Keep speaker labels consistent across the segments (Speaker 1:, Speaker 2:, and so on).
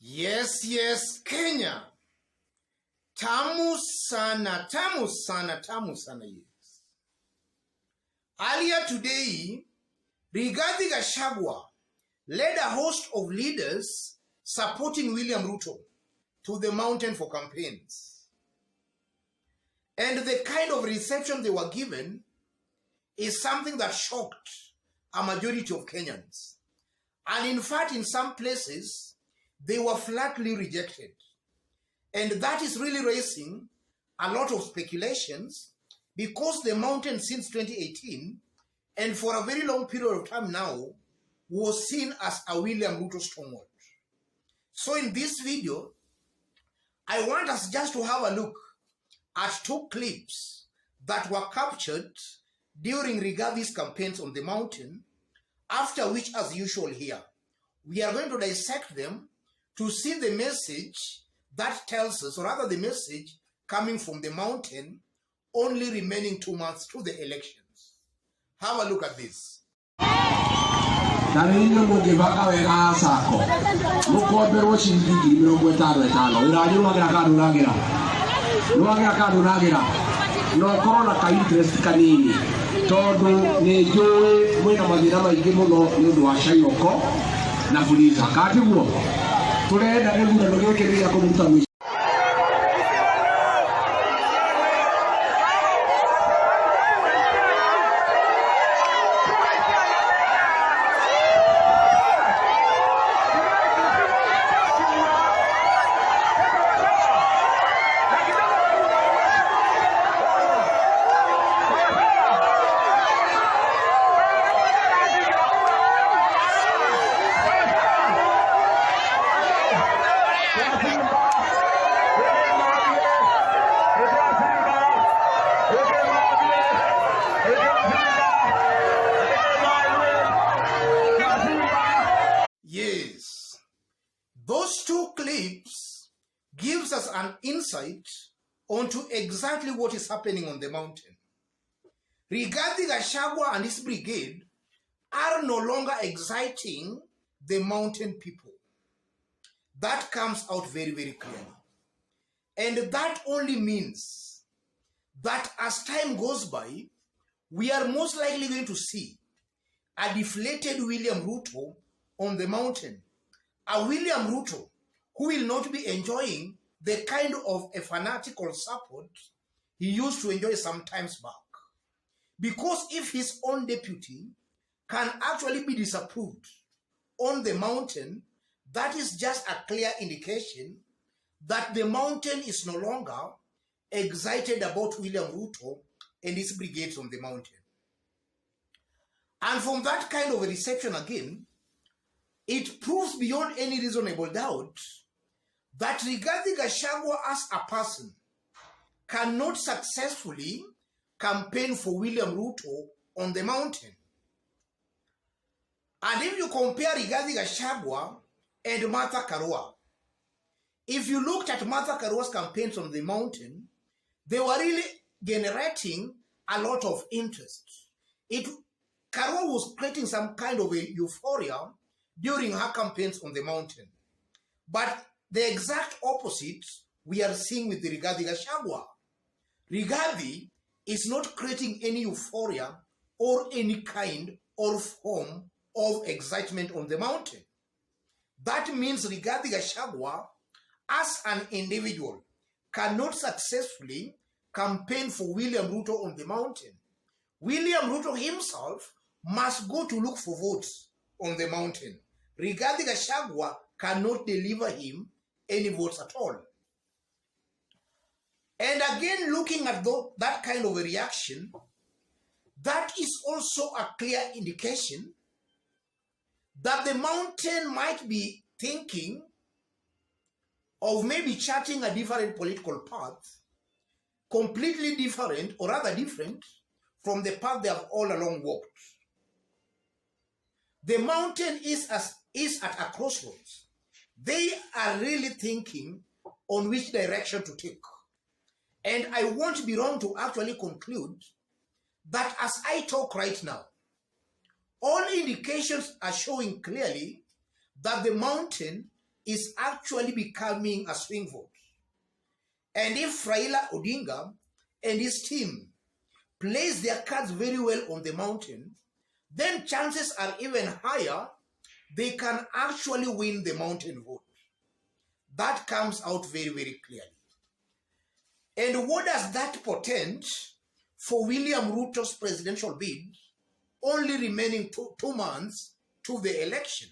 Speaker 1: Yes, Kenya. Tamu sana, yes. Earlier today, Rigathi Gachagua led a host of leaders supporting William Ruto to the mountain for campaigns. And the kind of reception they were given is something that shocked a majority of Kenyans. And in fact, in some places, they were flatly rejected. And that is really raising a lot of speculations because the mountain since 2018 and for a very long period of time now was seen as a William Ruto stronghold. So in this video, I want us just to have a look at two clips that were captured during Rigathi's campaigns on the mountain, after which, as usual here, we are going to dissect them to see the message that tells us, or rather the message coming from the mountain, only remaining 2 months to the elections. Have a look at this.
Speaker 2: No corona ka interest kanini tondu ni njui mwina mathina maingi muno ni undu wa Shairoko na Fuliza katiguo turenda githurano giki ria kumuruta
Speaker 1: Yes, those two clips gives us an insight onto exactly what is happening on the mountain. Rigathi Gachagua and his brigade are no longer exciting the mountain people. That comes out very, very clearly. And that only means that as time goes by, we are most likely going to see a deflated William Ruto on the mountain. A William Ruto who will not be enjoying the kind of a fanatical support he used to enjoy some times back. Because if his own deputy can actually be disapproved on the mountain, that is just a clear indication that the mountain is no longer excited about William Ruto and his brigades on the mountain. And from that kind of a reception again, it proves beyond any reasonable doubt that Rigathi Gachagua as a person cannot successfully campaign for William Ruto on the mountain. And if you compare Rigathi Gachagua and Martha Karua, if you looked at Martha Karua's campaigns on the mountain, they were really generating a lot of interest. Karua was creating some kind of a euphoria during her campaigns on the mountain. But the exact opposite we are seeing with the Rigathi Gachagua. Rigathi is not creating any euphoria or any kind or form of excitement on the mountain. That means Rigathi Gachagua, as an individual, cannot successfully campaign for William Ruto on the mountain. William Ruto himself must go to look for votes on the mountain. Rigathi Gachagua cannot deliver him any votes at all. And again, looking at that kind of a reaction, that is also a clear indication that the mountain might be thinking of maybe charting a different political path, completely different, or rather different, from the path they have all along walked. The mountain is at a crossroads. They are really thinking on which direction to take. And I won't be wrong to actually conclude that as I talk right now, all indications are showing clearly that the mountain is actually becoming a swing vote. And if Raila Odinga and his team place their cards very well on the mountain, then chances are even higher they can actually win the mountain vote. That comes out very, very clearly. And what does that portend for William Ruto's presidential bid, only remaining two months to the election?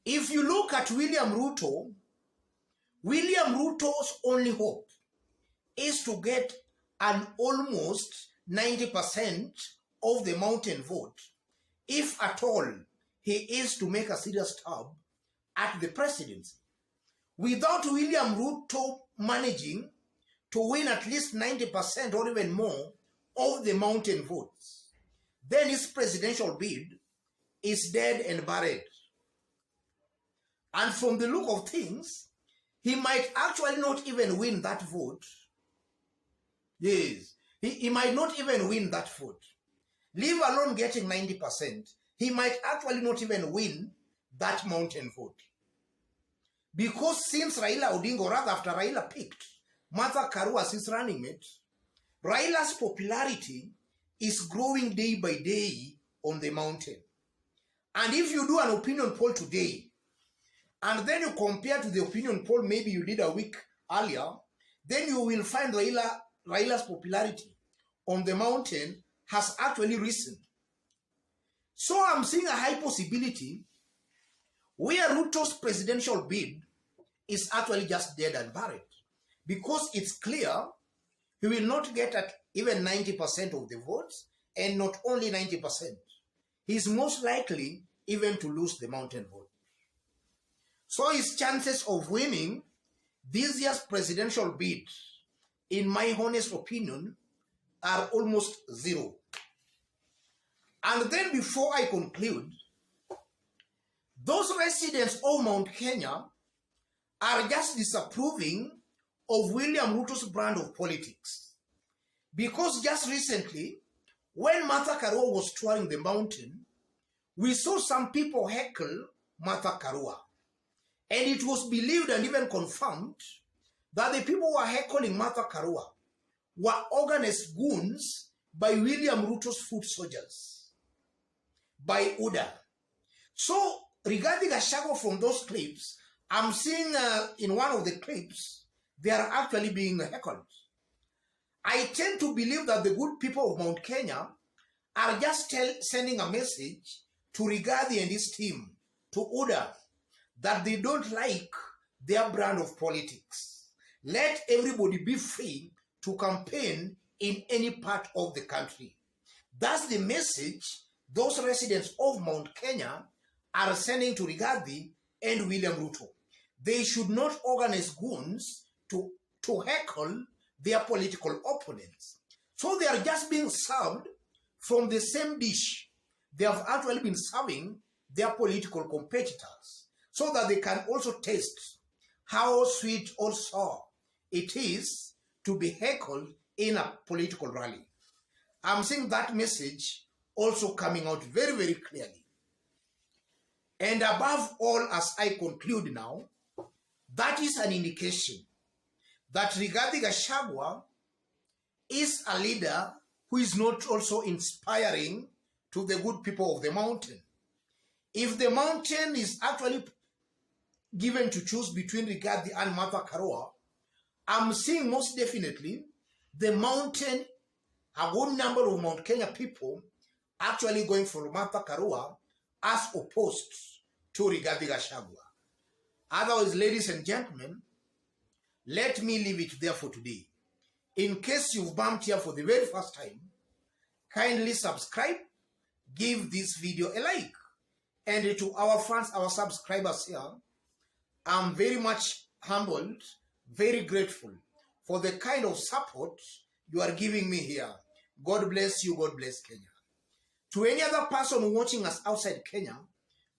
Speaker 1: If you look at William Ruto's only hope is to get an almost 90% of the mountain vote, if at all he is to make a serious stab at the presidency. Without William Ruto managing to win at least 90% or even more of the mountain votes, then his presidential bid is dead and buried. And from the look of things, he might actually not even win that vote. Yes, he might not even win that vote. Leave alone getting 90%. He might actually not even win that mountain vote. Because since Raila Odinga, or rather after Raila picked Martha Karua as his running mate, Raila's popularity is growing day by day on the mountain. And if you do an opinion poll today, and then you compare to the opinion poll maybe you did a week earlier, then you will find Raila's popularity on the mountain has actually risen. So I'm seeing a high possibility where Ruto's presidential bid is actually just dead and buried. Because it's clear he will not get at even 90% of the votes, and not only 90%. He's most likely even to lose the mountain vote. So his chances of winning this year's presidential bid, in my honest opinion, are almost zero. And then before I conclude, those residents of Mount Kenya are just disapproving of William Ruto's brand of politics. Because just recently, when Martha Karua was touring the mountain, we saw some people heckle Martha Karua. And it was believed and even confirmed that the people who were heckling Martha Karua were organized goons by William Ruto's foot soldiers, by UDA. So, Rigathi Gachagua, from those clips, I'm seeing in one of the clips, they are actually being heckled. I tend to believe that the good people of Mount Kenya are just sending a message to Rigathi and his team, to UDA, that they don't like their brand of politics. Let everybody be free to campaign in any part of the country. That's the message those residents of Mount Kenya are sending to Rigathi and William Ruto. They should not organize goons to heckle their political opponents. So they are just being served from the same dish they have actually been serving their political competitors, so that they can also taste how sweet or sour it is to be heckled in a political rally. I'm seeing that message also coming out very, very clearly. And above all, as I conclude now, that is an indication that Rigathi Gachagua is a leader who is not also inspiring to the good people of the mountain. If the mountain is actually given to choose between Rigathi and Martha Karua, I'm seeing most definitely the mountain, a good number of Mount Kenya people actually going for Martha Karua as opposed to Rigathi Gachagua. Otherwise, ladies and gentlemen, let me leave it there for today. In case you've bumped here for the very first time, kindly subscribe, give this video a like. And to our fans, our subscribers here, I'm very much humbled, very grateful for the kind of support you are giving me here. God bless you, God bless Kenya. To any other person watching us outside Kenya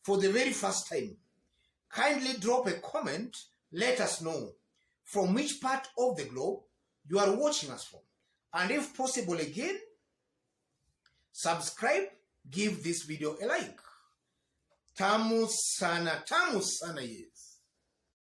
Speaker 1: for the very first time, kindly drop a comment, let us know from which part of the globe you are watching us from. And if possible again, subscribe, give this video a like. Tamu sana, yes.